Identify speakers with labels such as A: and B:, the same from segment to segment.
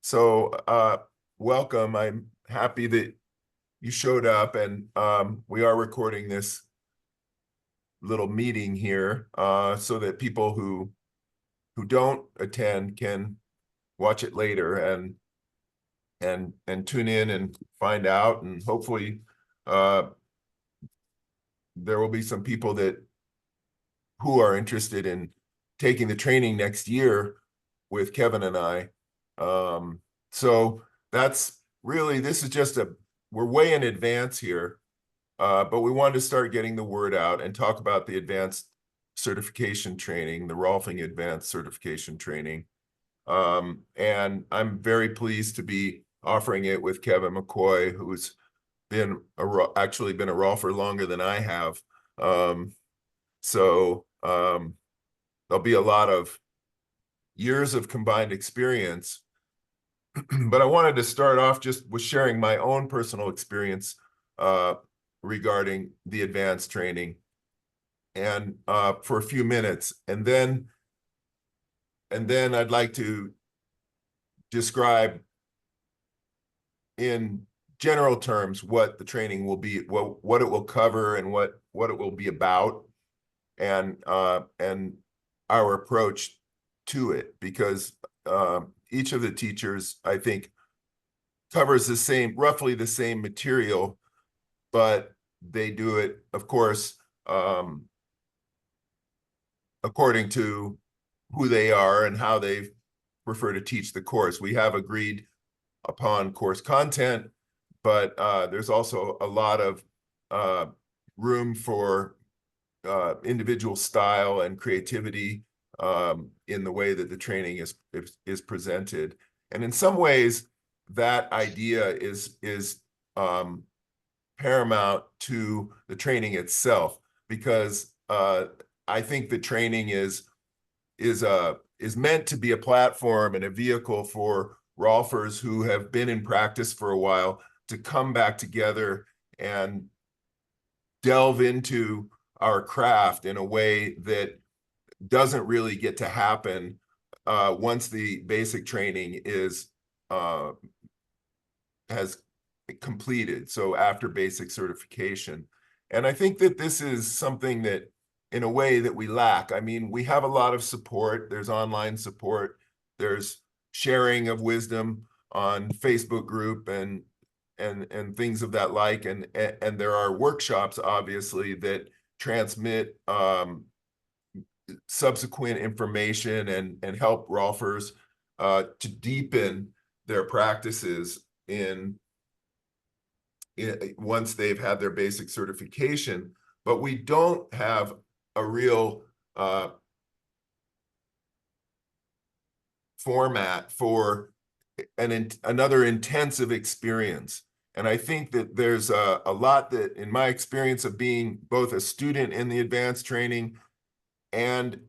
A: So, welcome. I'm happy that you showed up, and we are recording this little meeting here so that people who don't attend can watch it later and tune in and find out, and hopefully uh, there will be some people that who are interested in taking the training next year with Kevin and I. So that's really, this is just we're way in advance here, but we wanted to start getting the word out and talk about the advanced certification training, the Rolfing advanced certification training. And I'm very pleased to be offering it with Kevin McCoy, who's actually been a Rolfer longer than I have. So there'll be a lot of years of combined experience. But I wanted to start off just with sharing my own personal experience regarding the advanced training, and for a few minutes, and then I'd like to describe in general terms what the training will be, what it will cover, and what it will be about, and our approach to it, because each of the teachers, I think, covers roughly the same material, but they do it, of course, according to who they are and how they prefer to teach the course. We have agreed upon course content, but there's also a lot of room for individual style and creativity in the way that the training is presented. And in some ways, that idea is paramount to the training itself, because I think the training is meant to be a platform and a vehicle for Rolfers who have been in practice for a while to come back together and delve into our craft in a way that doesn't really get to happen once the basic training has completed. So after basic certification. And I think that this is something that, in a way, that we lack. I mean, we have a lot of support. There's online support. There's sharing of wisdom on Facebook group and things of that like. And there are workshops, obviously, that transmit subsequent information and help Rolfers to deepen their practices once they've had their basic certification. But we don't have a real format for another intensive experience. And I think that there's a lot that, in my experience of being both a student in the advanced training and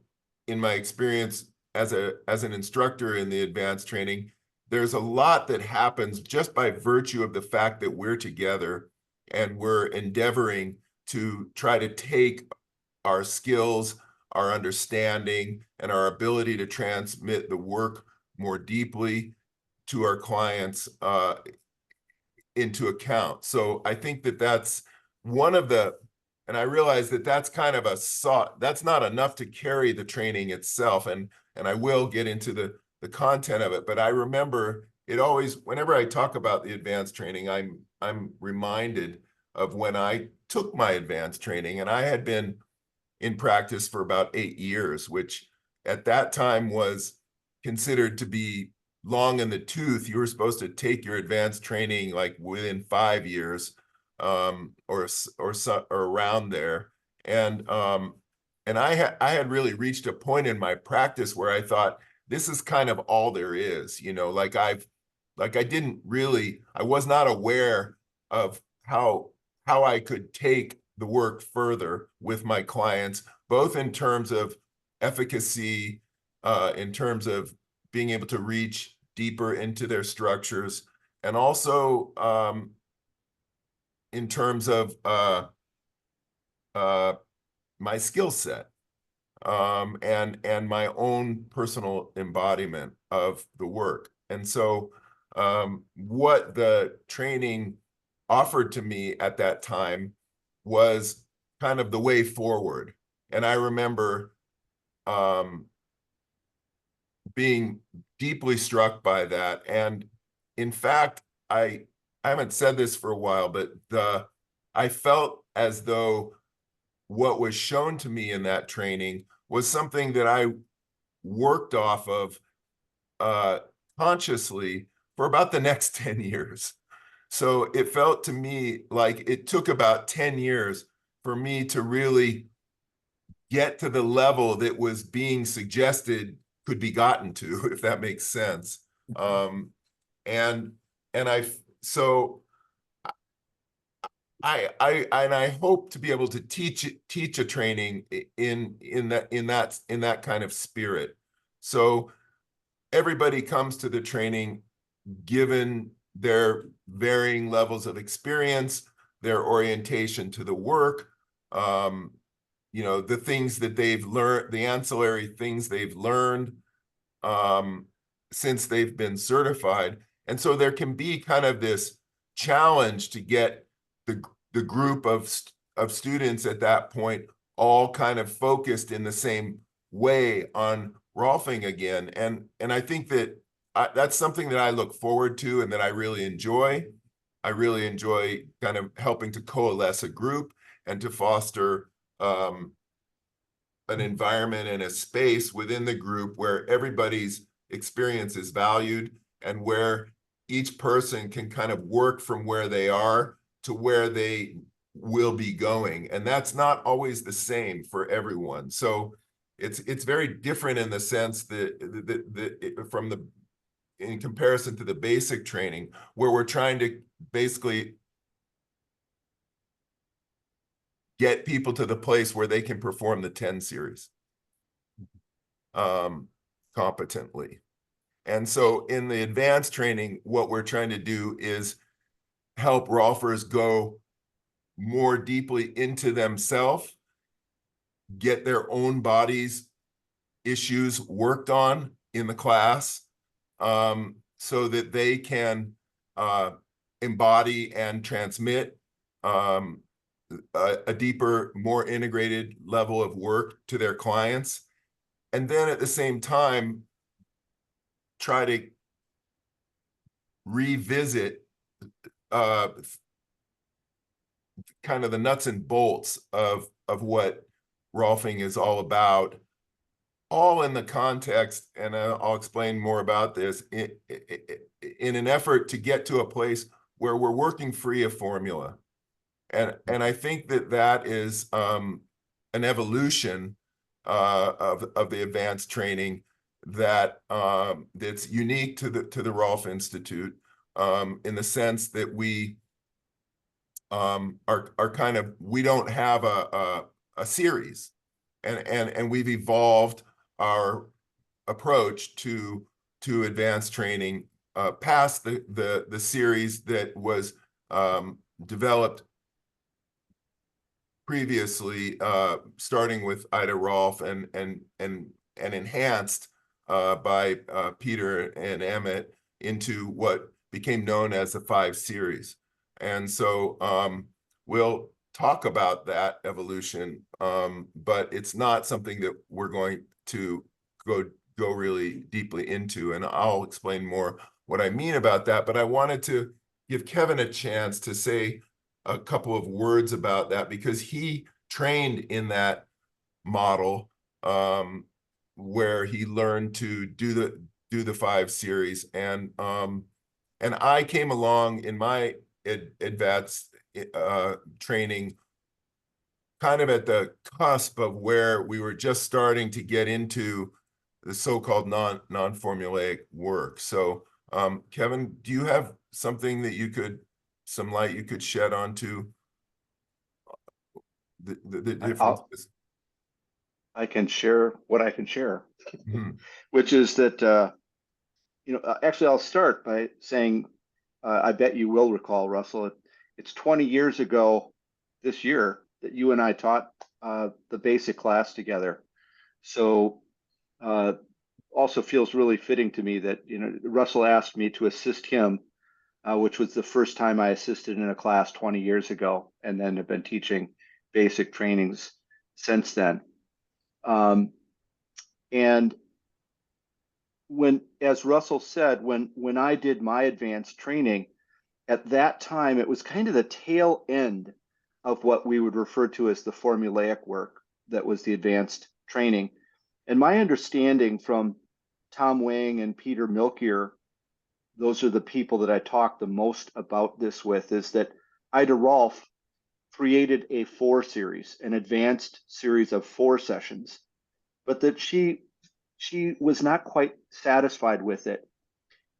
A: in my experience as an instructor in the advanced training, there's a lot that happens just by virtue of the fact that we're together and we're endeavoring to try to take our skills, our understanding, and our ability to transmit the work more deeply to our clients into account. So I think that that's one of the, and I realize that that's kind of that's not enough to carry the training itself. And I will get into the content of it, but I remember it always, whenever I talk about the advanced training, I'm reminded of when I took my advanced training, and I had been in practice for about 8 years, which at that time was considered to be long in the tooth. You were supposed to take your advanced training like within 5 years, or around there. And I had really reached a point in my practice where I thought, this is kind of all there is, like I was not aware of how I could take the work further with my clients, both in terms of efficacy, in terms of being able to reach deeper into their structures, and also in terms of my skill set, and my own personal embodiment of the work. And so what the training offered to me at that time was kind of the way forward. And I remember being deeply struck by that. And in fact, I haven't said this for a while, but I felt as though what was shown to me in that training was something that I worked off of consciously for about the next 10 years. So it felt to me like it took about 10 years for me to really get to the level that was being suggested could be gotten to, if that makes sense. And I so I hope to be able to teach a training in that kind of spirit. So everybody comes to the training given their varying levels of experience, their orientation to the work, the things that they've learned, the ancillary things they've learned since they've been certified. And so there can be kind of this challenge to get the group of students at that point all kind of focused in the same way on Rolfing again. And I think that that's something that I look forward to and that I really enjoy. I really enjoy kind of helping to coalesce a group and to foster an environment and a space within the group where everybody's experience is valued and where each person can kind of work from where they are to where they will be going. And that's not always the same for everyone. So it's very different in the sense that from the in comparison to the basic training, where we're trying to basically get people to the place where they can perform the 10 series competently. And so in the advanced training, what we're trying to do is help rolfers go more deeply into themselves, get their own bodies issues worked on in the class, so that they can embody and transmit a deeper, more integrated level of work to their clients. And then at the same time, try to revisit kind of the nuts and bolts of what Rolfing is all about, all in the context, and I'll explain more about this, in an effort to get to a place where we're working free of formula. And I think that is an evolution of the advanced training that's unique to the Rolf Institute, in the sense that we are kind of, we don't have a series, and we've evolved our approach to advanced training past the series that was developed previously, starting with Ida Rolf and enhanced by Peter and Emmett into what became known as the 5 series. And so we'll talk about that evolution, but it's not something that we're going to go really deeply into, and I'll explain more what I mean about that. But I wanted to give Kevin a chance to say a couple of words about that, because he trained in that model, where he learned to do the 5 series, and I came along in my advanced training kind of at the cusp of where we were just starting to get into the so-called non-formulaic work. So Kevin, do you have something that some light you could shed onto the differences?
B: I can share what I can share,
A: Mhm.
B: which is that, actually, I'll start by saying, I bet you will recall, Russell, it's 20 years ago this year that you and I taught the basic class together. So also feels really fitting to me that, Russell asked me to assist him, which was the first time I assisted in a class 20 years ago, and then have been teaching basic trainings since then. And as Russell said, when I did my advanced training, at that time, it was kind of the tail end of what we would refer to as the formulaic work that was the advanced training. And my understanding from Tom Wang and Peter Milkier, those are the people that I talk the most about this with, is that Ida Rolf created a 4 series, an advanced series of 4 sessions, but that she was not quite satisfied with it.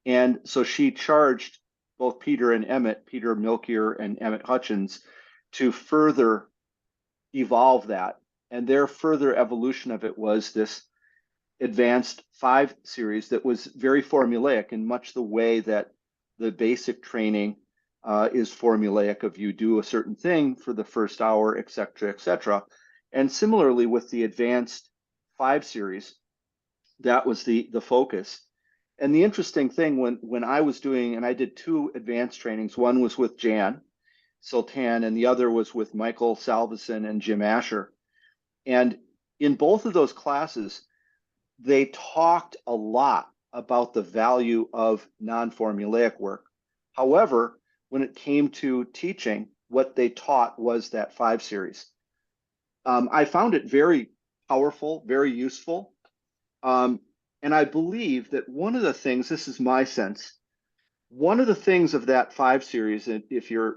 B: And so she charged both Peter and Emmett, Peter Milkier and Emmett Hutchins, to further evolve that. And their further evolution of it was this advanced 5 series that was very formulaic in much the way that the basic training is formulaic of you do a certain thing for the first hour, et cetera, et cetera. And similarly with the advanced 5 series, that was the focus. And the interesting thing when I was doing, and I did 2 advanced trainings, one was with Jan Sultan and the other was with Michael Salveson and Jim Asher. And in both of those classes, they talked a lot about the value of non-formulaic work. However, when it came to teaching, what they taught was that 5 series. I found it very powerful, very useful. And I believe that one of the things, this is my sense, one of the things of that 5 series, and if you're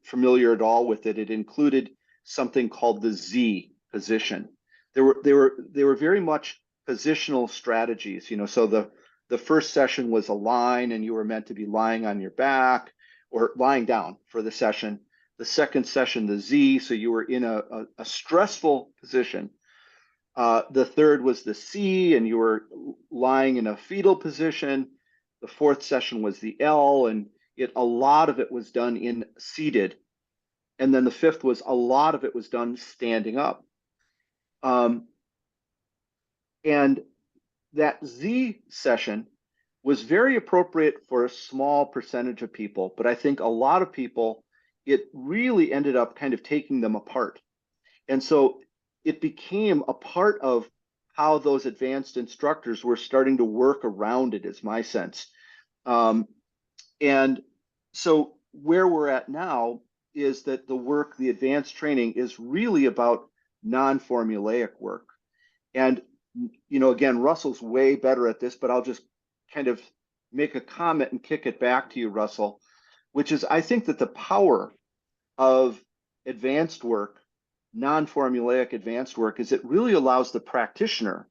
B: familiar at all with it, it included something called the Z position. They were very much positional strategies. So the first session was a line, and you were meant to be lying on your back or lying down for the session. The second session, the Z, so you were in a stressful position. The third was the C, and you were lying in a fetal position. The fourth session was the L, and a lot of it was done in seated. And then the fifth was a lot of it was done standing up. And that Z session was very appropriate for a small percentage of people, but I think a lot of people, it really ended up kind of taking them apart. And so it became a part of how those advanced instructors were starting to work around it, is my sense. And so where we're at now is that the advanced training is really about non-formulaic work. And, again, Russell's way better at this, but I'll just kind of make a comment and kick it back to you, Russell, which is I think that the power of advanced work, non-formulaic advanced work, is it really allows the practitioner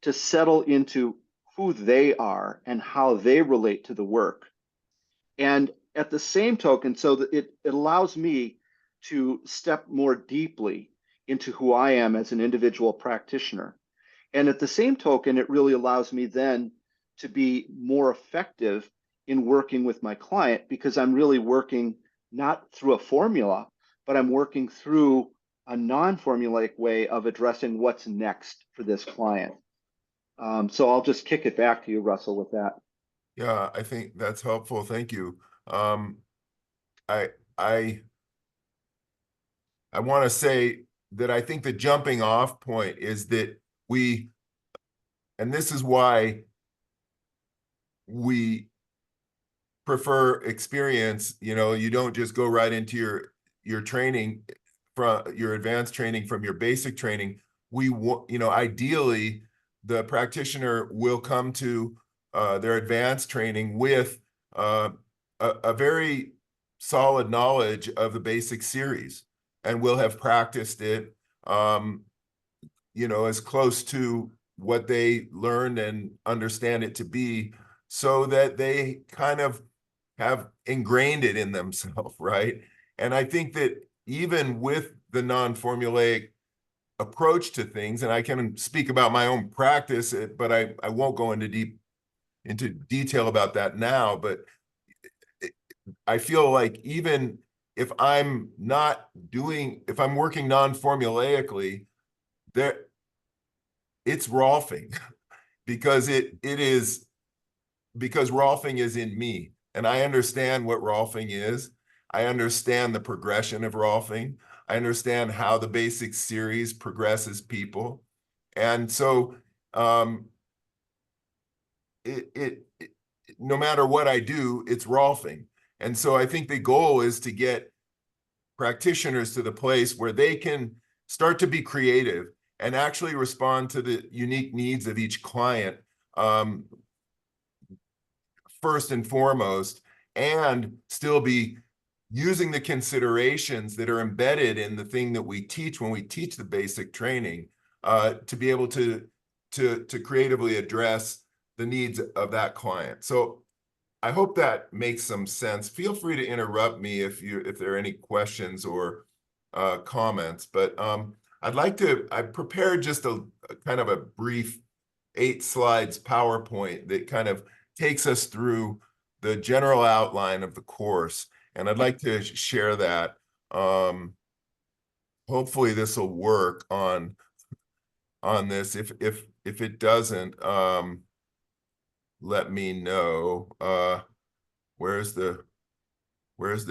B: to settle into who they are and how they relate to the work. And at the same token, so that it allows me to step more deeply into who I am as an individual practitioner. And at the same token, it really allows me then to be more effective in working with my client, because I'm really working not through a formula, but I'm working through a non-formulaic way of addressing what's next for this client. So I'll just kick it back to you, Russell, with that.
A: Yeah, I think that's helpful. Thank you. I want to say that I think the jumping off point is that and this is why we prefer experience. You don't just go right into your training from your advanced training from your basic training. Ideally, the practitioner will come to their advanced training with a very solid knowledge of the basic series, and will have practiced it, as close to what they learned and understand it to be, so that they kind of have ingrained it in themselves, right? And I think that even with the non-formulaic approach to things, and I can speak about my own practice, but I won't go into detail about that now, but I feel like even if I'm working non-formulaically, it's Rolfing. because because Rolfing is in me, and I understand what Rolfing is. I understand the progression of Rolfing. I understand how the basic series progresses people. And so no matter what I do, it's Rolfing. And so I think the goal is to get practitioners to the place where they can start to be creative and actually respond to the unique needs of each client, first and foremost, and still be using the considerations that are embedded in the thing that we teach when we teach the basic training, to be able to creatively address the needs of that client. So I hope that makes some sense. Feel free to interrupt me if there are any questions or comments. But I prepared just a kind of a brief 8 slides PowerPoint that kind of takes us through the general outline of the course, and I'd like to share that. Hopefully this will work on this. If it doesn't, let me know. Where's the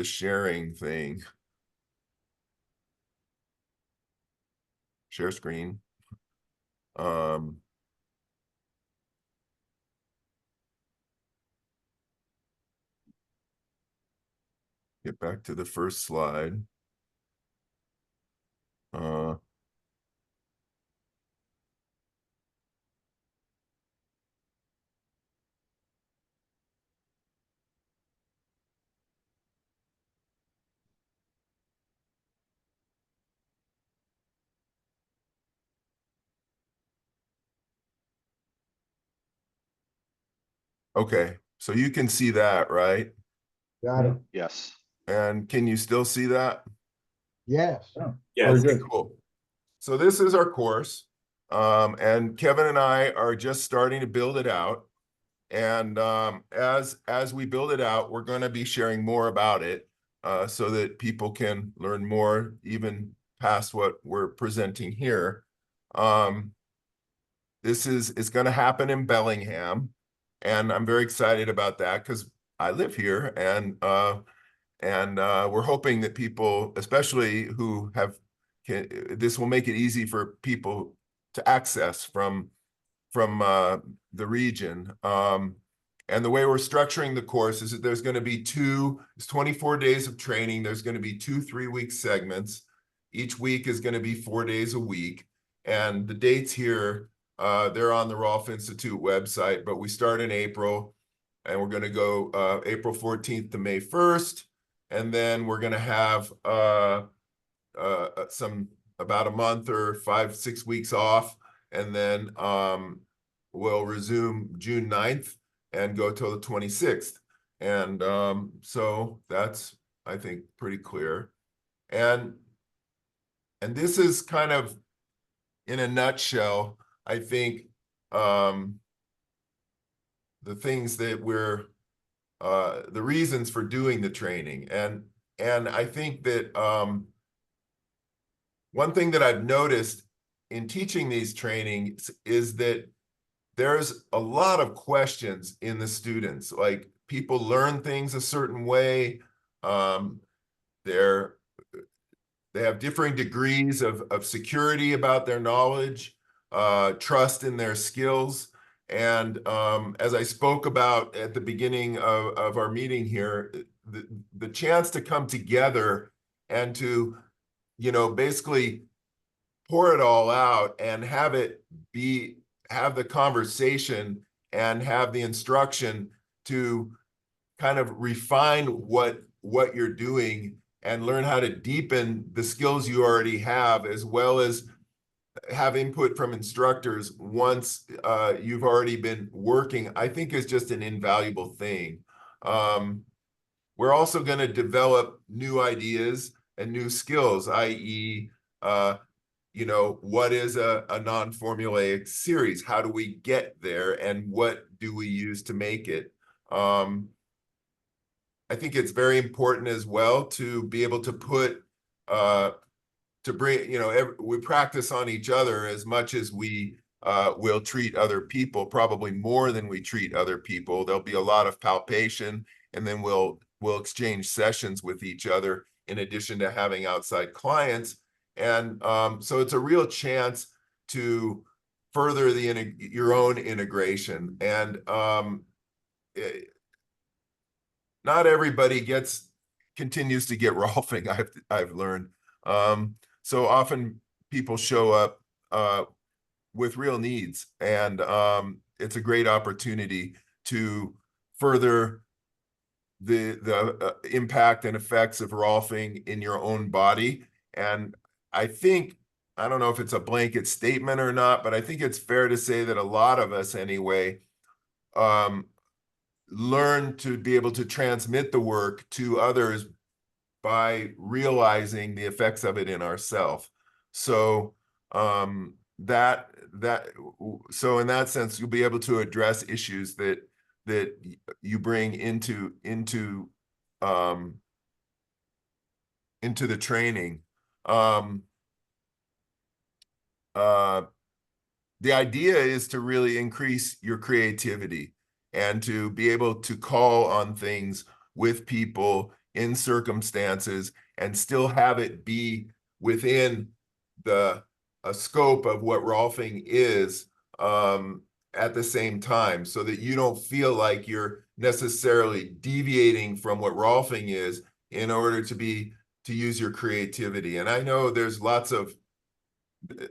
A: sharing thing? Share screen. Get back to the first slide. Okay, so you can see that, right?
C: Got it.
B: Yes.
A: And can you still see that?
C: Yes.
D: Yeah,
A: Okay,
C: good.
A: cool. So this is our course. And Kevin and I are just starting to build it out. And as we build it out, we're going to be sharing more about it, so that people can learn more, even past what we're presenting here. It's going to happen in Bellingham, and I'm very excited about that because I live here, and we're hoping that people, especially who this will make it easy for people to access from the region. And the way we're structuring the course is that there's going to be it's 24 days of training. There's going to be 2 3-week segments. Each week is going to be 4 days a week. And the dates here, they're on the Rolf Institute website, but we start in April, and we're going to go April 14th to May 1st. And then we're going to have about a month or 5 6 weeks off, and then we'll resume June 9th and go till the 26th. And so that's, I think, pretty clear. And this is kind of, in a nutshell, I think, the things that the reasons for doing the training. And I think that one thing that I've noticed in teaching these trainings is that there's a lot of questions in the students. Like, people learn things a certain way. They have differing degrees of security about their knowledge, trust in their skills. And as I spoke about at the beginning of our meeting here, the chance to come together and to, basically pour it all out and have the conversation and have the instruction to kind of refine what you're doing and learn how to deepen the skills you already have, as well as have input from instructors once you've already been working, I think is just an invaluable thing. We're also going to develop new ideas and new skills, i.e., what is a non-formulaic series? How do we get there, and what do we use to make it? I think it's very important as well to be able to to bring, we practice on each other as much as we we'll treat other people, probably more than we treat other people. There'll be a lot of palpation, and then we'll exchange sessions with each other in addition to having outside clients. And so it's a real chance to further your own integration. And not everybody continues to get Rolfing, I've learned. So often people show up with real needs, and it's a great opportunity to further the impact and effects of Rolfing in your own body. And I think, I don't know if it's a blanket statement or not, but I think it's fair to say that a lot of us anyway learn to be able to transmit the work to others by realizing the effects of it in ourselves. So so in that sense, you'll be able to address issues that you bring into the training. The idea is to really increase your creativity and to be able to call on things with people in circumstances and still have it be within a scope of what Rolfing is at the same time, so that you don't feel like you're necessarily deviating from what Rolfing is in order to use your creativity. And I know there's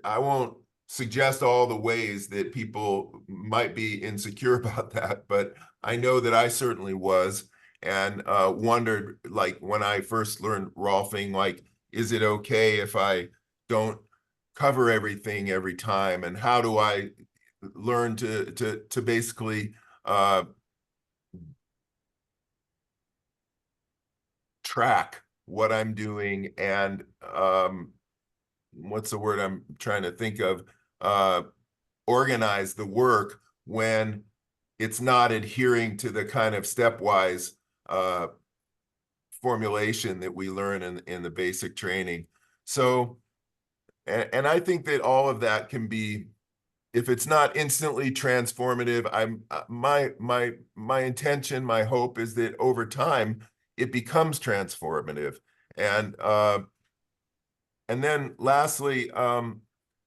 A: I won't suggest all the ways that people might be insecure about that, but I know that I certainly was, and wondered, like, when I first learned Rolfing, like, is it okay if I don't cover everything every time, and how do I learn to basically track what I'm doing, and what's the word I'm trying to think of, organize the work when it's not adhering to the kind of stepwise formulation that we learn in the basic training. So, and I think that all of that can be, if it's not instantly transformative, my intention, my hope is that over time it becomes transformative. And then lastly,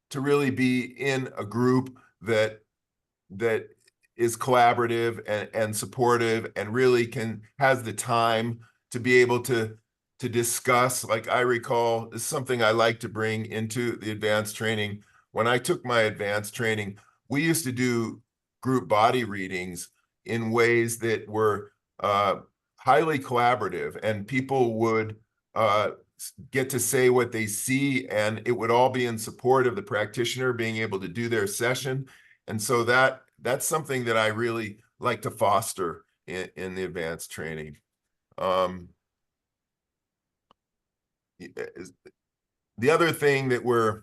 A: to really be in a group that is collaborative and supportive, and really has the time to be able to discuss. Like, I recall, this is something I like to bring into the advanced training. When I took my advanced training, we used to do group body readings in ways that were highly collaborative, and people would get to say what they see, and it would all be in support of the practitioner being able to do their session. And so that's something that I really like to foster in the advanced training. The other thing that we're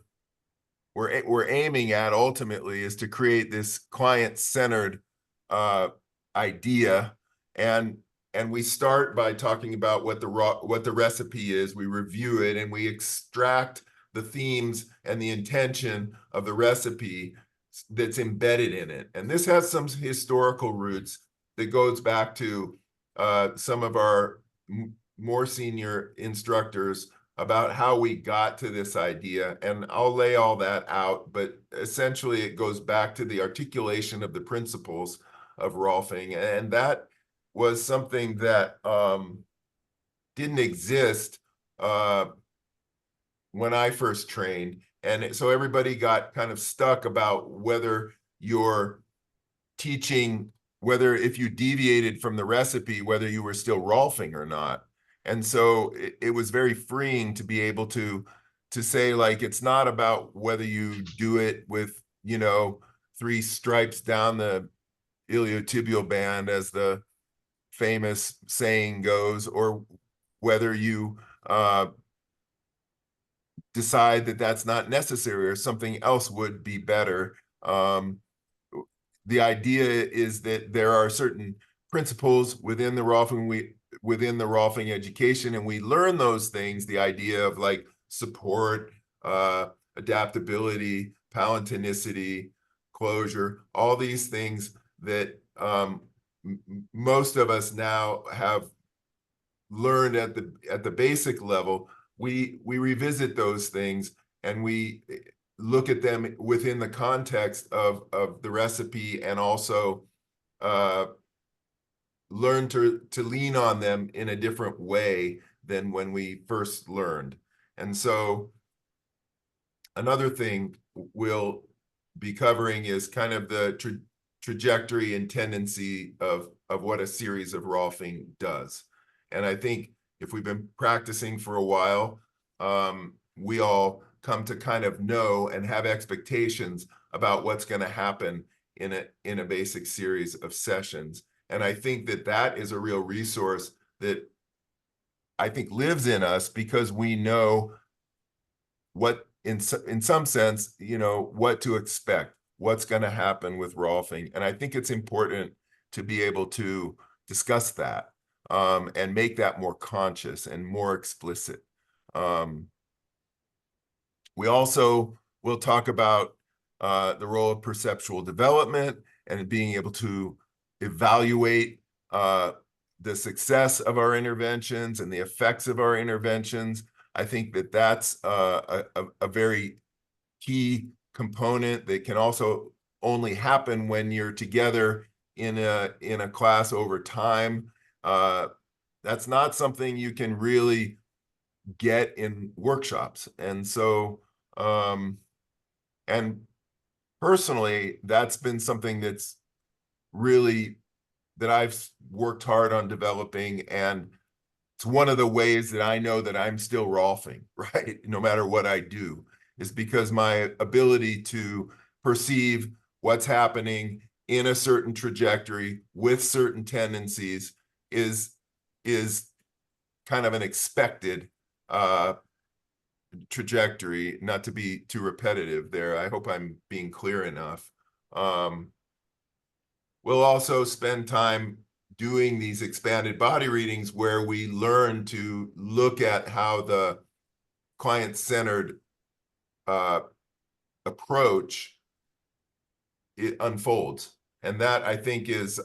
A: aiming at ultimately is to create this client-centered idea, and we start by talking about what the recipe is. We review it, and we extract the themes and the intention of the recipe that's embedded in it. And this has some historical roots that goes back to some of our more senior instructors about how we got to this idea. And I'll lay all that out, but essentially it goes back to the articulation of the principles of Rolfing. And that was something that didn't exist when I first trained. And so everybody got kind of stuck about whether you're teaching, whether if you deviated from the recipe, whether you were still Rolfing or not. And so it was very freeing to be able to say, like, it's not about whether you do it with, 3 stripes down the iliotibial band, as the famous saying goes, or whether you decide that that's not necessary or something else would be better. The idea is that there are certain principles within the Rolfing education, and we learn those things, the idea of, like, support, adaptability, palintonicity, closure, all these things that most of us now have learned at the basic level. We revisit those things and we look at them within the context of the recipe, and also learn to lean on them in a different way than when we first learned. And so another thing we'll be covering is kind of the trajectory and tendency of what a series of Rolfing does. And I think if we've been practicing for a while, we all come to kind of know and have expectations about what's going to happen in a basic series of sessions. And I think that is a real resource that I think lives in us, because we know what, in some sense, what to expect, what's going to happen with Rolfing. And I think it's important to be able to discuss that, and make that more conscious and more explicit. We also will talk about the role of perceptual development and being able to evaluate the success of our interventions and the effects of our interventions. I think that's a very key component that can also only happen when you're together in a class over time. That's not something you can really get in workshops. And so, and personally, that's been something that I've worked hard on developing, and it's one of the ways that I know that I'm still Rolfing, right? No matter what I do, is because my ability to perceive what's happening in a certain trajectory with certain tendencies is kind of an expected trajectory. Not to be too repetitive there. I hope I'm being clear enough. We'll also spend time doing these expanded body readings where we learn to look at how the client-centered approach it unfolds. And that, I think, is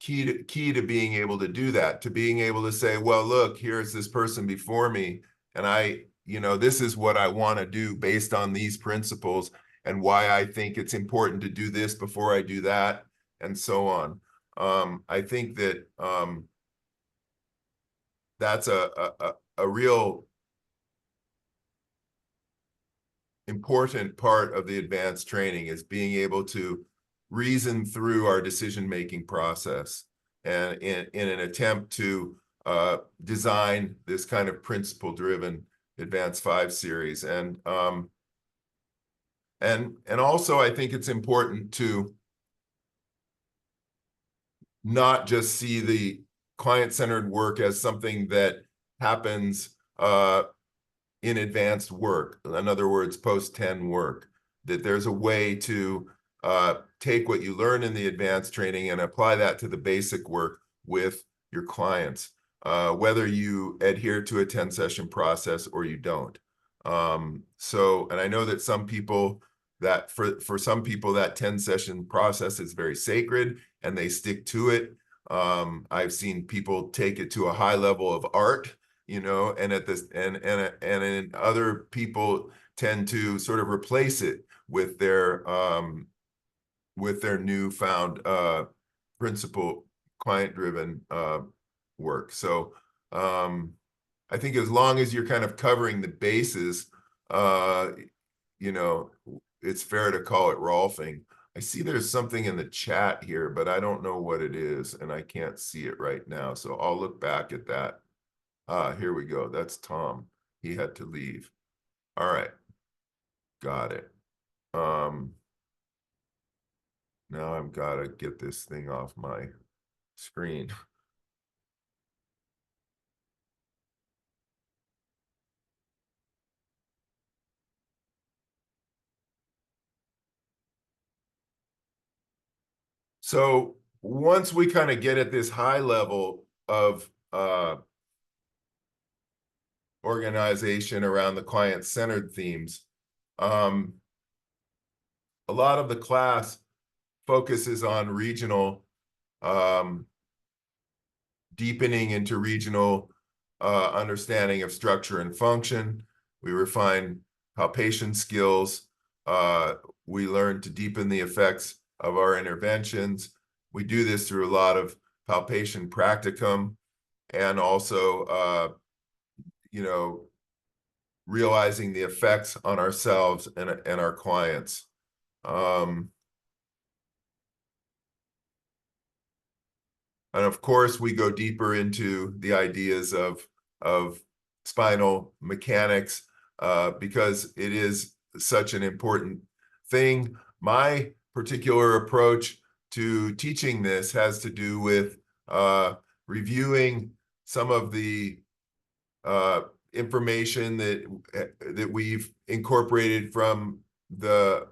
A: key to being able to do that, to being able to say, well, look, here's this person before me, and this is what I want to do based on these principles, and why I think it's important to do this before I do that, and so on. I think that that's a real important part of the advanced training, is being able to reason through our decision-making process, and in an attempt to design this kind of principle-driven Advanced 5 series. And also, I think it's important to not just see the client-centered work as something that happens in advanced work. In other words, post-10 work. That there's a way to take what you learn in the advanced training and apply that to the basic work with your clients, whether you adhere to a 10-session process or you don't. And I know that some people, that for some people, that 10-session process is very sacred and they stick to it. I've seen people take it to a high level of art, and and other people tend to sort of replace it with their newfound principle client-driven work. So I think as long as you're kind of covering the bases, it's fair to call it Rolfing. I see there's something in the chat here, but I don't know what it is, and I can't see it right now. So I'll look back at that. Here we go. That's Tom. He had to leave. All right. Got it. Now I've got to get this thing off my screen. So once we kind of get at this high level of organization around the client-centered themes, a lot of the class focuses on regional, deepening into regional understanding of structure and function. We refine palpation skills. We learn to deepen the effects of our interventions. We do this through a lot of palpation practicum, and also, realizing the effects on ourselves and our clients. And of course, we go deeper into the ideas of spinal mechanics because it is such an important thing. My particular approach to teaching this has to do with reviewing some of the information that we've incorporated from the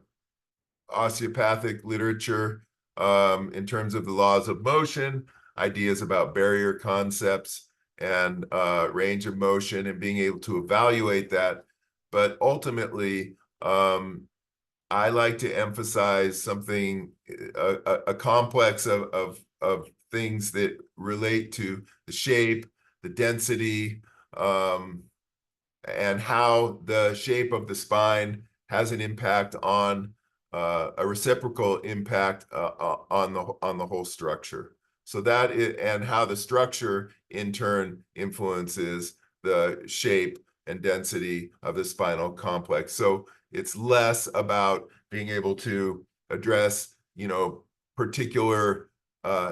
A: osteopathic literature in terms of the laws of motion, ideas about barrier concepts and range of motion, and being able to evaluate that. But ultimately, I like to emphasize something, a complex of things that relate to the shape, the density, and how the shape of the spine has an impact on a reciprocal impact on the whole structure. So that and how the structure in turn influences the shape and density of the spinal complex. So it's less about being able to address, particular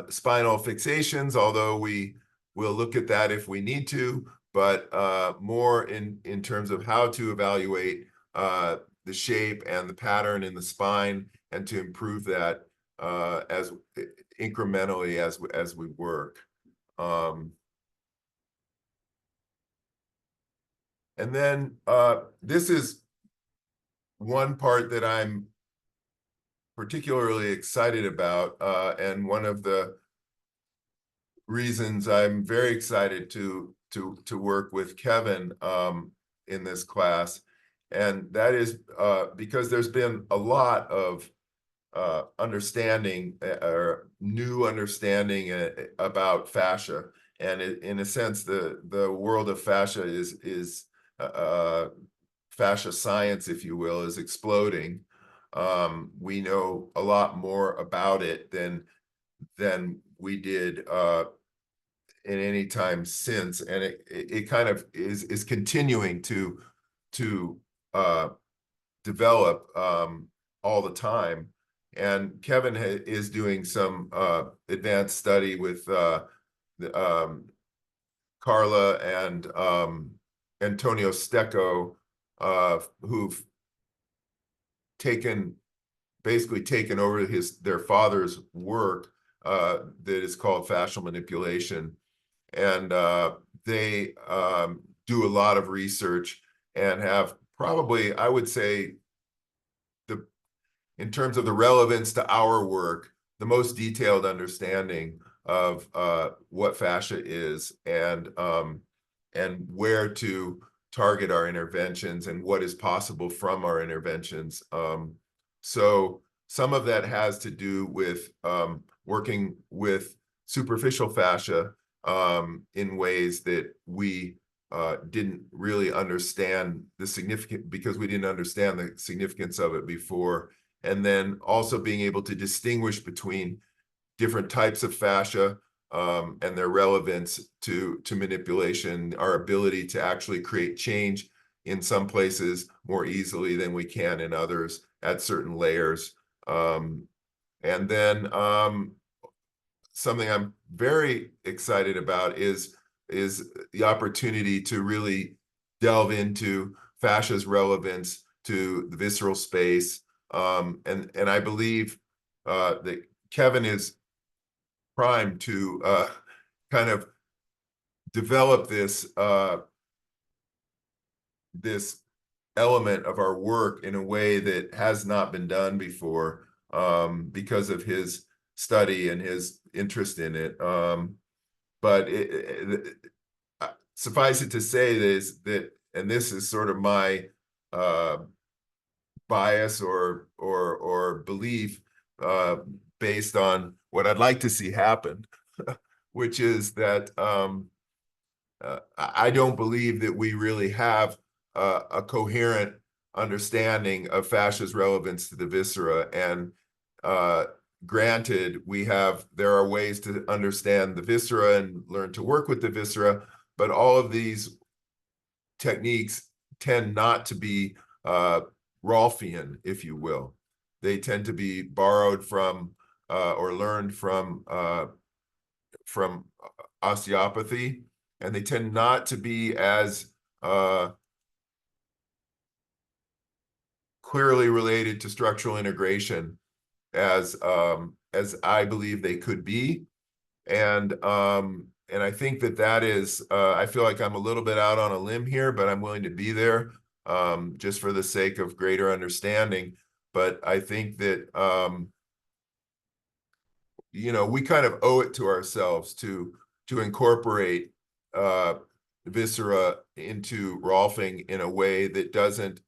A: spinal fixations, although we will look at that if we need to, but more in terms of how to evaluate the shape and the pattern in the spine, and to improve that as incrementally as we work. And then this is one part that I'm particularly excited about, and one of the reasons I'm very excited to work with Kevin in this class, and that is because there's been a lot of understanding or new understanding about fascia, and in a sense, the world of fascia is fascia science, if you will, is exploding. We know a lot more about it than we did in any time since, and it kind of is continuing to develop all the time. And Kevin is doing some advanced study with Carla and Antonio Stecco, who've basically taken over their father's work that is called Fascial Manipulation. And they do a lot of research and have probably, I would say, in terms of the relevance to our work, the most detailed understanding of what fascia is, and where to target our interventions and what is possible from our interventions. So some of that has to do with working with superficial fascia in ways that we didn't really understand because we didn't understand the significance of it before. And then also being able to distinguish between different types of fascia and their relevance to manipulation, our ability to actually create change in some places more easily than we can in others at certain layers. And then something I'm very excited about is the opportunity to really delve into fascia's relevance to the visceral space. And I believe that Kevin is primed to kind of develop this this element of our work in a way that has not been done before because of his study and his interest in it. But suffice it to say that, and this is sort of my bias or belief based on what I'd like to see happen, which is that I don't believe that we really have a coherent understanding of fascia's relevance to the viscera. And granted, there are ways to understand the viscera and learn to work with the viscera, but all of these techniques tend not to be Rolfian, if you will. They tend to be borrowed from or learned from osteopathy, and they tend not to be as clearly related to structural integration as I believe they could be. And I think that is, I feel like I'm a little bit out on a limb here, but I'm willing to be there just for the sake of greater understanding. But I think that, we kind of owe it to ourselves to incorporate viscera into Rolfing in a way that doesn't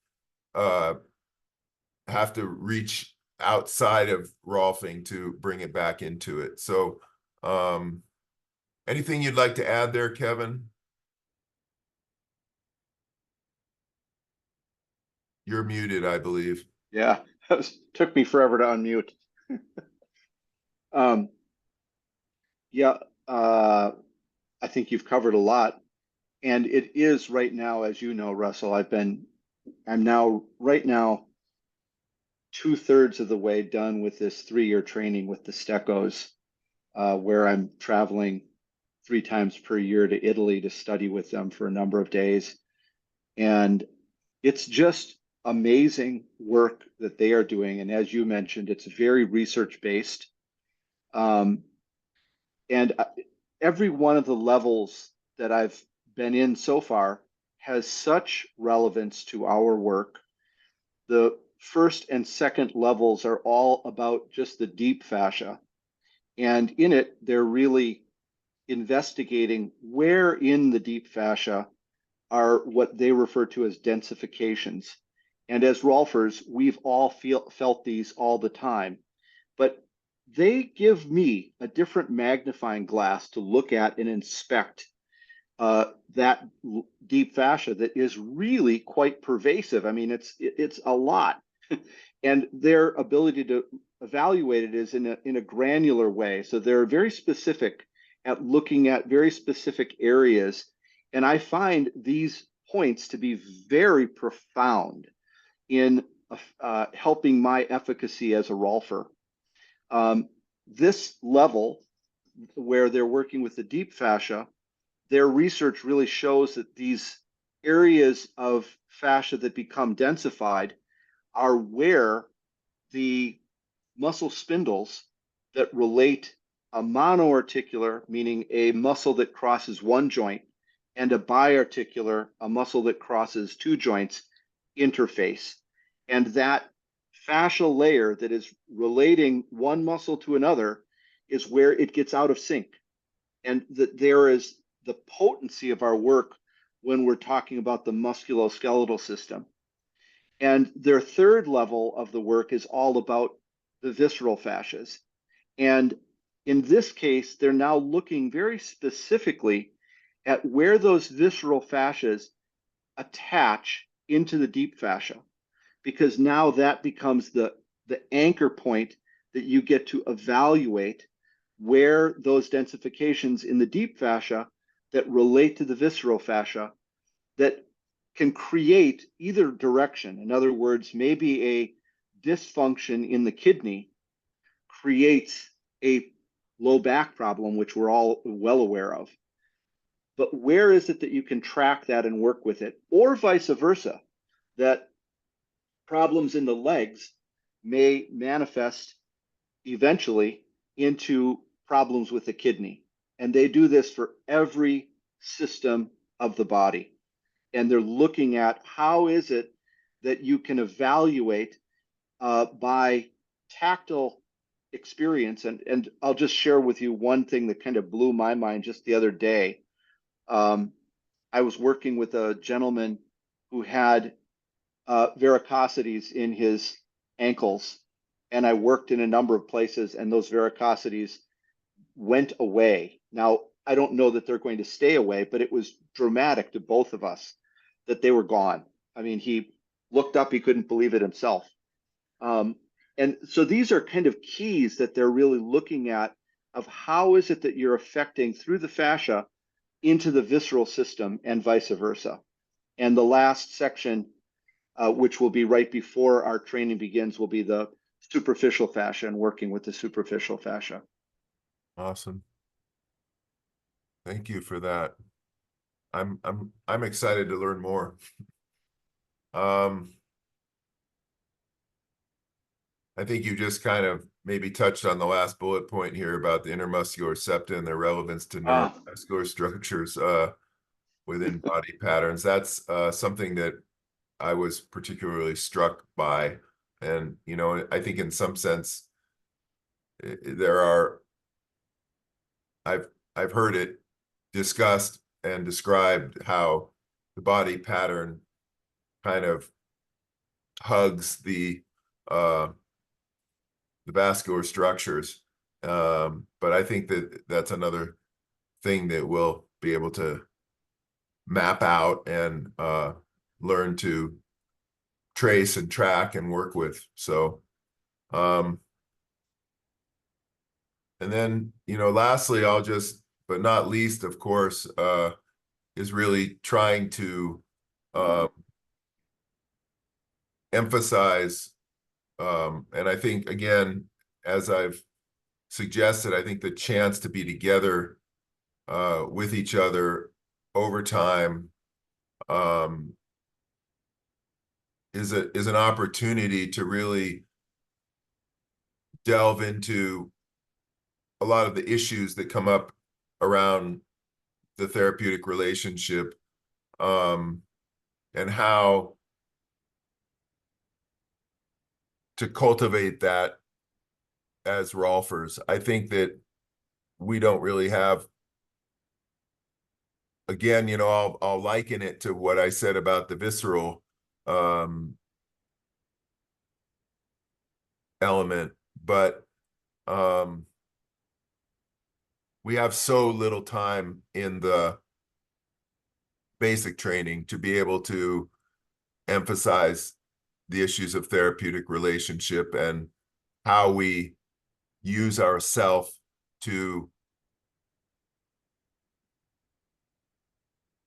A: have to reach outside of Rolfing to bring it back into it. So anything you'd like to add there, Kevin? You're muted, I believe.
B: Yeah, took me forever to unmute. Um, yeah, I think you've covered a lot. And it is right now, as you know, Russell, I'm now right now 2/3 of the way done with this 3-year training with the Steccos, where I'm traveling 3 times per year to Italy to study with them for a number of days. And it's just amazing work that they are doing. And as you mentioned, it's very research based. Um, and every one of the levels that I've been in so far has such relevance to our work. The first and second levels are all about just the deep fascia. And in it, they're really investigating where in the deep fascia are what they refer to as densifications. And as Rolfers, we've all felt these all the time. But they give me a different magnifying glass to look at and inspect that deep fascia that is really quite pervasive. I mean, it's a lot, and their ability to evaluate it is in a granular way. So they're very specific at looking at very specific areas, and I find these points to be very profound in helping my efficacy as a rolfer. This level, where they're working with the deep fascia, their research really shows that these areas of fascia that become densified are where the muscle spindles that relate a monoarticular, meaning a muscle that crosses one joint, and a biarticular, a muscle that crosses two joints, interface. And that fascial layer that is relating one muscle to another is where it gets out of sync. And that there is the potency of our work when we're talking about the musculoskeletal system. And their third level of the work is all about the visceral fascias. And in this case, they're now looking very specifically at where those visceral fascias attach into the deep fascia, because now that becomes the anchor point that you get to evaluate where those densifications in the deep fascia that relate to the visceral fascia that can create either direction. In other words, maybe a dysfunction in the kidney creates a low back problem, which we're all well aware of. But where is it that you can track that and work with it? Or vice versa, that problems in the legs may manifest eventually into problems with the kidney. And they do this for every system of the body. And they're looking at how is it that you can evaluate by tactile experience. And I'll just share with you one thing that kind of blew my mind just the other day. I was working with a gentleman who had varicosities in his ankles, and I worked in a number of places, and those varicosities went away. Now, I don't know that they're going to stay away, but it was dramatic to both of us that they were gone. I mean, he looked up, he couldn't believe it himself. And so these are kind of keys that they're really looking at of how is it that you're affecting through the fascia into the visceral system and vice versa. And the last section, which will be right before our training begins, will be the superficial fascia and working with the superficial fascia.
A: Awesome. Thank you for that. I'm excited to learn more. I think you just kind of maybe touched on the last bullet point here about the intermuscular septa and their relevance to neuromuscular structures within body patterns. That's something that I was particularly struck by. And, you know, I think in some sense, there are, I've heard it discussed and described how the body pattern kind of hugs the vascular structures. But I think that that's another thing that we'll be able to map out and learn to trace and track and work with. So, and then, you know, lastly, I'll just, but not least, of course, is really trying to emphasize, and I think, again, as I've suggested, I think the chance to be together with each other over time is an opportunity to really delve into a lot of the issues that come up around the therapeutic relationship, and how to cultivate that as Rolfers. I think that we don't really have, again, you know, I'll liken it to what I said about the visceral element, but we have so little time in the basic training to be able to emphasize the issues of therapeutic relationship and how we use ourself to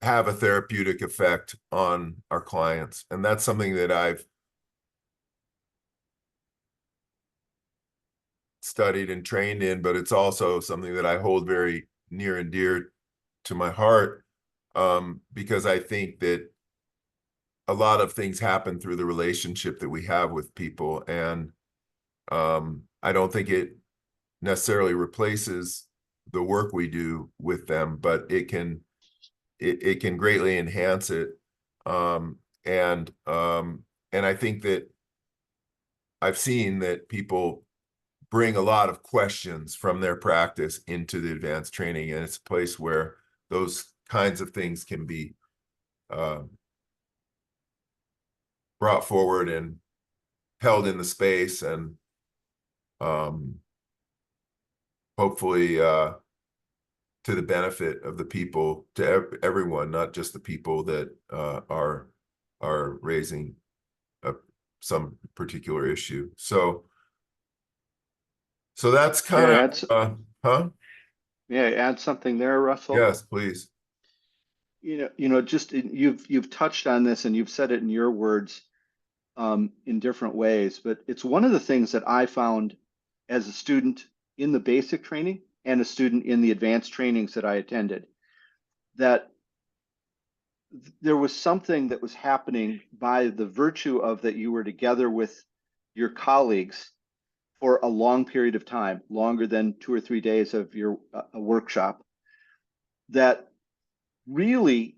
A: have a therapeutic effect on our clients. And that's something that I've studied and trained in, but it's also something that I hold very near and dear to my heart, because I think that a lot of things happen through the relationship that we have with people. And I don't think it necessarily replaces the work we do with them, but it can greatly enhance it. And I think that I've seen that people bring a lot of questions from their practice into the advanced training, and it's a place where those kinds of things can be brought forward and held in the space, and hopefully to the benefit of the people, to everyone, not just the people that are raising some particular issue. So that's kind of
B: Yeah, add something there, Russell.
A: Yes, please.
B: Just you've touched on this and you've said it in your words in different ways, but it's one of the things that I found as a student in the basic training and a student in the advanced trainings that I attended, that there was something that was happening by the virtue of that you were together with your colleagues for a long period of time, longer than 2 or 3 days of your a workshop, that really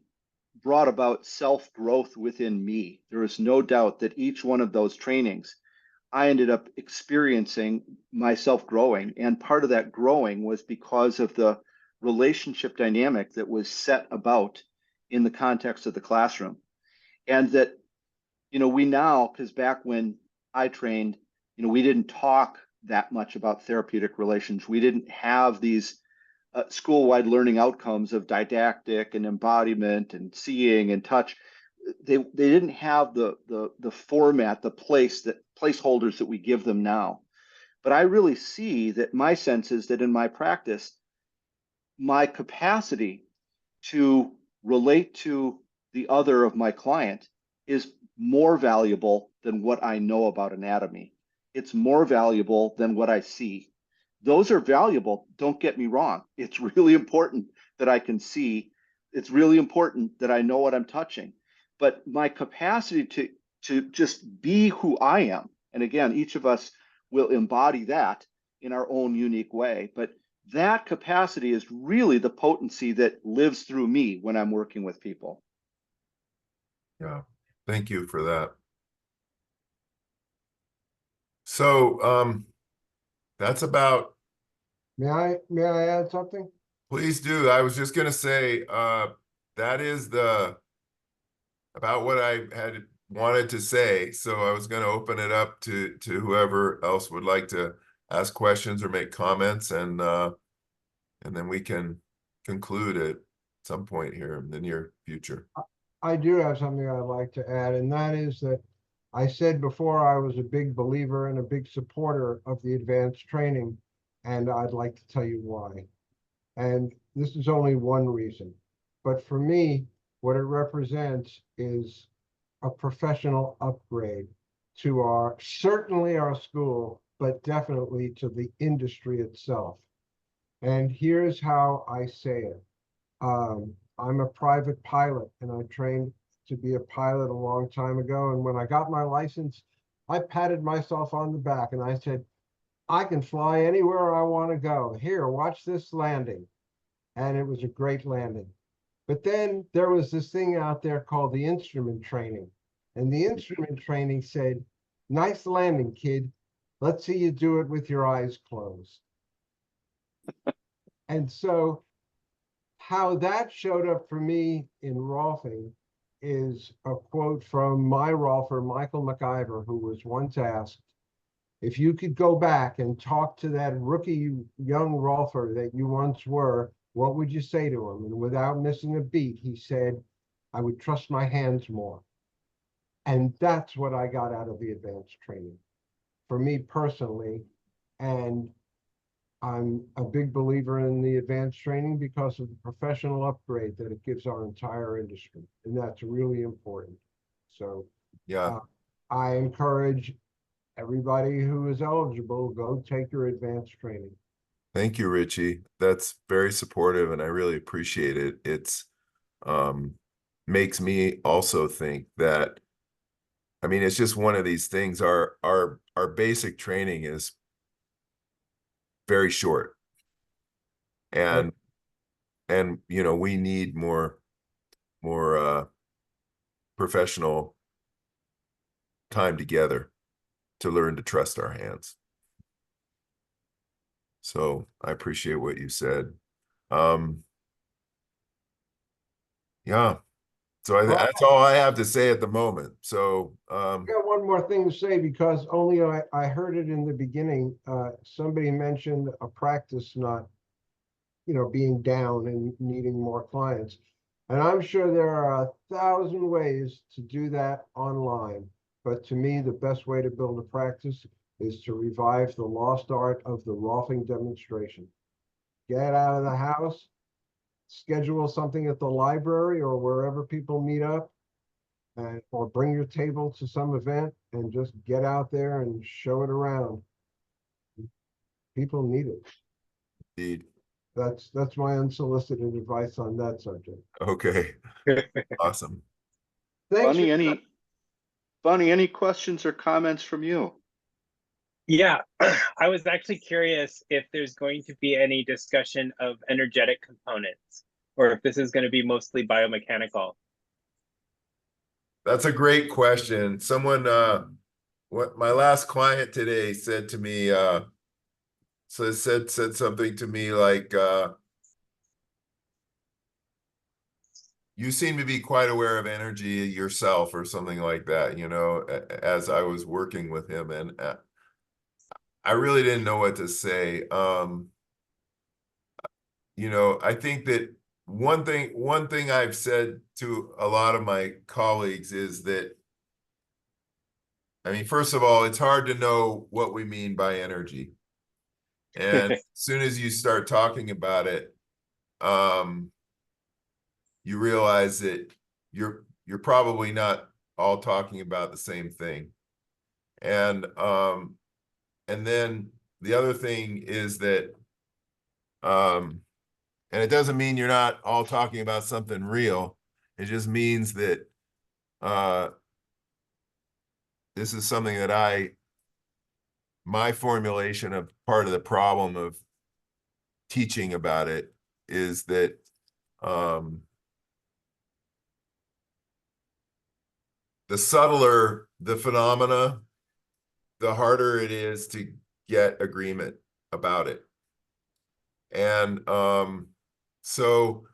B: brought about self-growth within me. There is no doubt that each one of those trainings, I ended up experiencing myself growing. And part of that growing was because of the relationship dynamic that was set about in the context of the classroom. And that we now, because back when I trained, we didn't talk that much about therapeutic relations. We didn't have these school-wide learning outcomes of didactic and embodiment and seeing and touch. They didn't have the format, the placeholders that we give them now. But I really see that my sense is that in my practice, my capacity to relate to the other of my client is more valuable than what I know about anatomy. It's more valuable than what I see. Those are valuable. Don't get me wrong. It's really important that I can see. It's really important that I know what I'm touching. But my capacity to just be who I am, and again, each of us will embody that in our own unique way. But that capacity is really the potency that lives through me when I'm working with people.
A: Yeah, thank you for that. So that's about,
C: May I add something?
A: please do. I was just gonna say that is about what I had wanted to say. So I was gonna open it up to whoever else would like to ask questions or make comments, and then we can conclude at some point here in the near future.
C: I do have something I'd like to add, and that is that I said before I was a big believer and a big supporter of the advanced training, and I'd like to tell you why. And this is only one reason. But for me, what it represents is a professional upgrade to certainly our school, but definitely to the industry itself. And here's how I say it. I'm a private pilot, and I trained to be a pilot a long time ago. And when I got my license, I patted myself on the back and I said, I can fly anywhere I want to go. Here, watch this landing. And it was a great landing. But then there was this thing out there called the instrument training. And the instrument training said, nice landing, kid. Let's see you do it with your eyes closed. And so how that showed up for me in Rolfing is a quote from my Rolfer, Michael McIver, who was once asked, if you could go back and talk to that rookie young Rolfer that you once were, what would you say to him? And without missing a beat, he said, I would trust my hands more. And that's what I got out of the advanced training for me personally. And I'm a big believer in the advanced training because of the professional upgrade that it gives our entire industry. And that's really important. So
A: Yeah,
C: I encourage everybody who is eligible, go take your advanced training.
A: thank you, Richie. That's very supportive, and I really appreciate it. It's makes me also think that, I mean, it's just one of these things. Our basic training is very short, and we need more professional time together to learn to trust our hands. So I appreciate what you said. Yeah. So that's all I have to say at the moment. So
C: I got one more thing to say because only I heard it in the beginning. Somebody mentioned a practice not, being down and needing more clients. And I'm sure there are 1,000 ways to do that online. But to me, the best way to build a practice is to revive the lost art of the Rolfing demonstration. Get out of the house, schedule something at the library or wherever people meet up, or bring your table to some event and just get out there and show it around. People need it.
A: indeed.
C: That's my unsolicited advice on that subject.
A: Okay. Awesome.
C: Thanks.
B: Bunny, any questions or comments from you?
D: Yeah, I was actually curious if there's going to be any discussion of energetic components, or if this is going to be mostly biomechanical.
A: That's a great question. Someone, what my last client today said to me, said something to me like, you seem to be quite aware of energy yourself or something like that, you know, as I was working with him, and I really didn't know what to say. You know, I think that one thing I've said to a lot of my colleagues is that, I mean, first of all, it's hard to know what we mean by energy. And as soon as you start talking about it, you realize that you're probably not all talking about the same thing. And then the other thing is that, and it doesn't mean you're not all talking about something real. It just means that this is something that my formulation of part of the problem of teaching about it is that the subtler the phenomena, the harder it is to get agreement about it. And so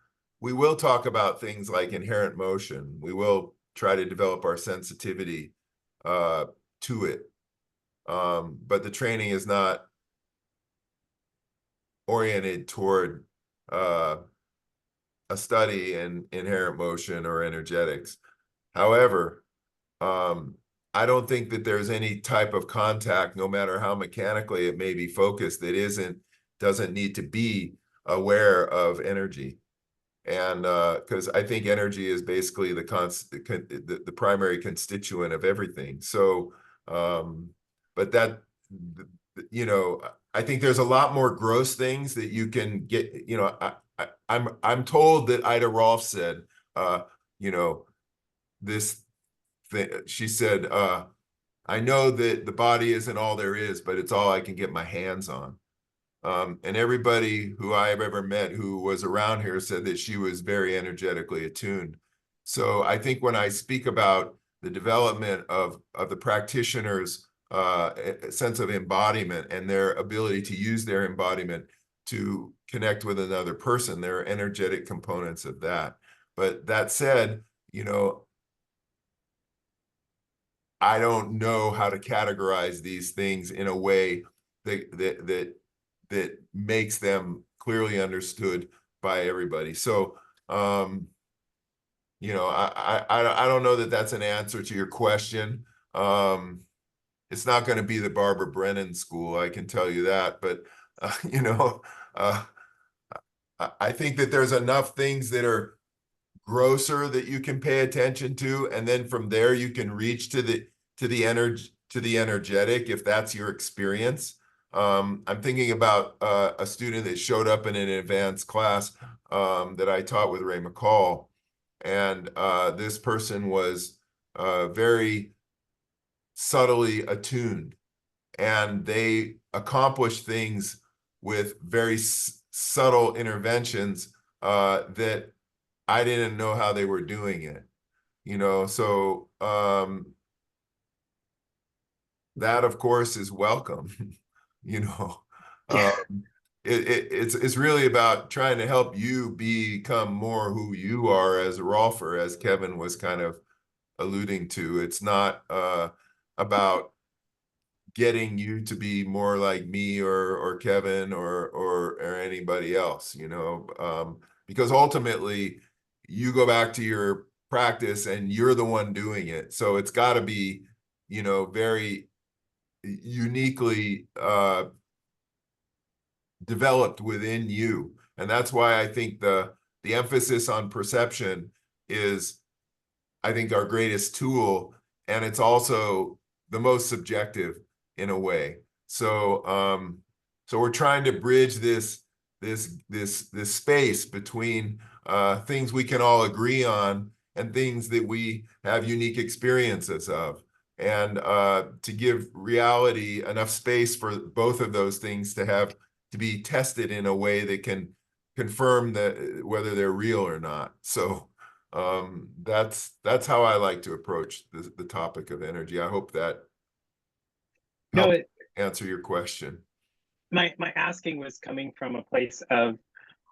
A: we will talk about things like inherent motion. We will try to develop our sensitivity to it. But the training is not oriented toward a study in inherent motion or energetics. However, I don't think that there's any type of contact, no matter how mechanically it may be focused, that doesn't need to be aware of energy. And because I think energy is basically the primary constituent of everything. So, but that, you know, I think there's a lot more gross things that you can get. You know, I'm told that Ida Rolf said, you know, this thing. She said, I know that the body isn't all there is, but it's all I can get my hands on. And everybody who I have ever met who was around here said that she was very energetically attuned. So I think when I speak about the development of the practitioner's sense of embodiment and their ability to use their embodiment to connect with another person, there are energetic components of that. But that said, you know, I don't know how to categorize these things in a way that makes them clearly understood by everybody. So, you know, I don't know that that's an answer to your question. It's not going to be the Barbara Brennan school, I can tell you that. But you know, I think that there's enough things that are grosser that you can pay attention to, and then from there you can reach to the energetic if that's your experience. I'm thinking about a student that showed up in an advanced class that I taught with Ray McCall, and this person was very subtly attuned, and they accomplished things with very subtle interventions that I didn't know how they were doing it, you know. So that of course is welcome, you know. It's really about trying to help you become more who you are as a Rolfer, as Kevin was kind of alluding to. It's not about getting you to be more like me or Kevin or anybody else, you know, because ultimately you go back to your practice and you're the one doing it. So it's got to be, you know, very uniquely developed within you. And that's why I think the emphasis on perception is, I think, our greatest tool, and it's also the most subjective in a way. So so we're trying to bridge this space between things we can all agree on and things that we have unique experiences of, and to give reality enough space for both of those things to be tested in a way that can confirm that whether they're real or not. So that's how I like to approach the topic of energy. I hope that
D: No,
A: helps answer your question.
D: my asking was coming from a place of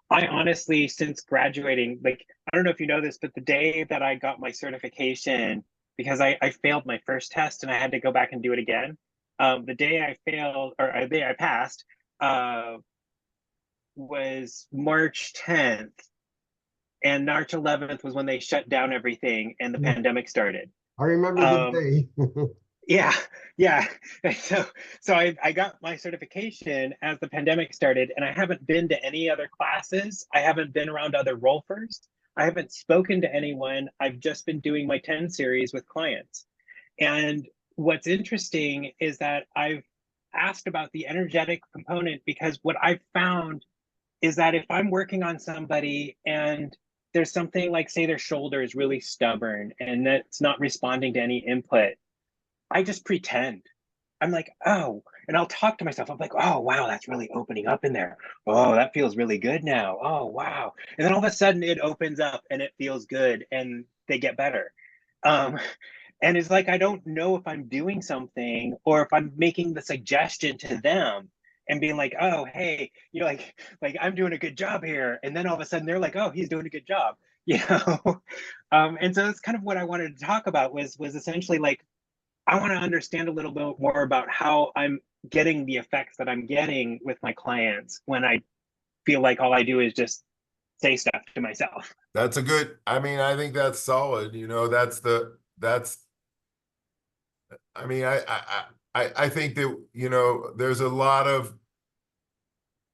D: I honestly, since graduating, like, I don't know if you know this, but the day that I got my certification, because I failed my first test and I had to go back and do it again. The day I failed, or the day I passed, uh, was March 10th, and March 11th was when they shut down everything and the pandemic started.
C: I remember the
D: Um,
C: day.
D: yeah, yeah. So I got my certification as the pandemic started, and I haven't been to any other classes. I haven't been around other rolfers. I haven't spoken to anyone. I've just been doing my 10 series with clients. And what's interesting is that I've asked about the energetic component because what I've found is that if I'm working on somebody and there's something like, say, their shoulder is really stubborn and that's not responding to any input, I just pretend. I'm like, oh, and I'll talk to myself. I'm like, oh, wow, that's really opening up in there. Oh, that feels really good now. Oh, wow. And then all of a sudden it opens up and it feels good and they get better. Um, and it's like, I don't know if I'm doing something or if I'm making the suggestion to them and being like, oh, hey, like I'm doing a good job here. And then all of a sudden they're like, oh, he's doing a good job. You know? And so that's kind of what I wanted to talk about was essentially like, I want to understand a little bit more about how I'm getting the effects that I'm getting with my clients when I feel like all I do is just say stuff to myself.
A: That's a good, I mean, I think that's solid. You know, I mean, I think that, you know, there's a lot of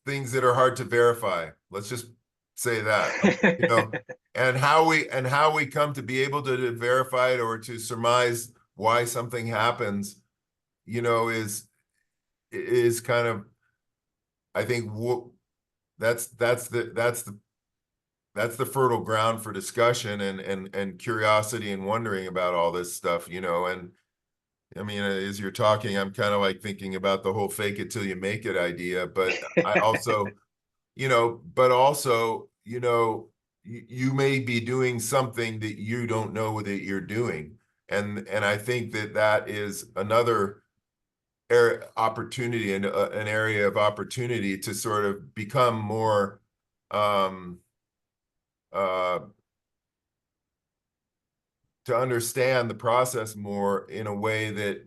A: things that are hard to verify. Let's just say that, like, you know, and how we come to be able to verify it or to surmise why something happens, you know, is kind of, I think that's the fertile ground for discussion and curiosity and wondering about all this stuff, you know. And I mean, as you're talking, I'm kind of like thinking about the whole fake it till you make it idea, but I also, you know, you know, you may be doing something that you don't know that you're doing. And I think that that is another opportunity and an area of opportunity to sort of become more um uh to understand the process more in a way that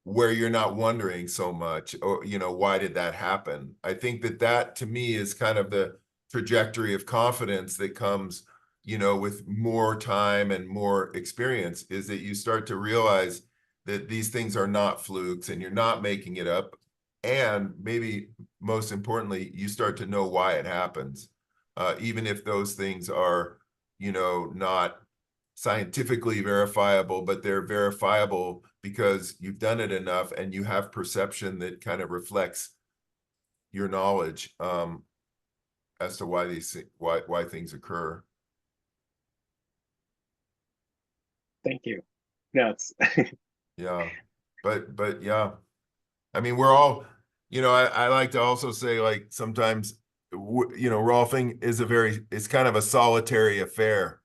A: where you're not wondering so much, or, you know, why did that happen? I think that that to me is kind of the trajectory of confidence that comes, you know, with more time and more experience, is that you start to realize that these things are not flukes and you're not making it up. And maybe most importantly, you start to know why it happens. Even if those things are, you know, not scientifically verifiable, but they're verifiable because you've done it enough and you have perception that kind of reflects your knowledge as to why why things occur.
D: Thank you. No, it's
A: Yeah, but yeah, I mean, we're all, you know, I like to also say, like, sometimes you know, Rolfing is it's kind of a solitary affair,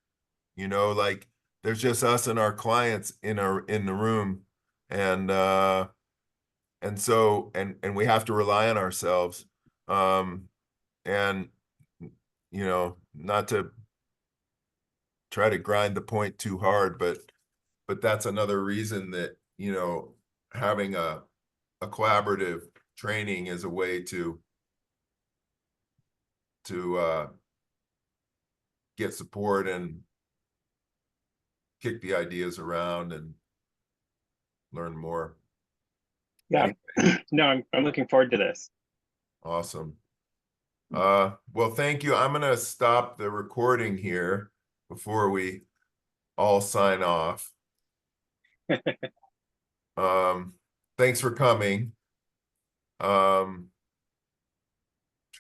A: you know, like there's just us and our clients in the room, and so and we have to rely on ourselves, and you know, not to try to grind the point too hard, but that's another reason that, you know, having a collaborative training is a way to get support and kick the ideas around and learn more.
D: yeah. No, I'm looking forward to this.
A: Awesome. Well, thank you. I'm gonna stop the recording here before we all sign off. Thanks for coming.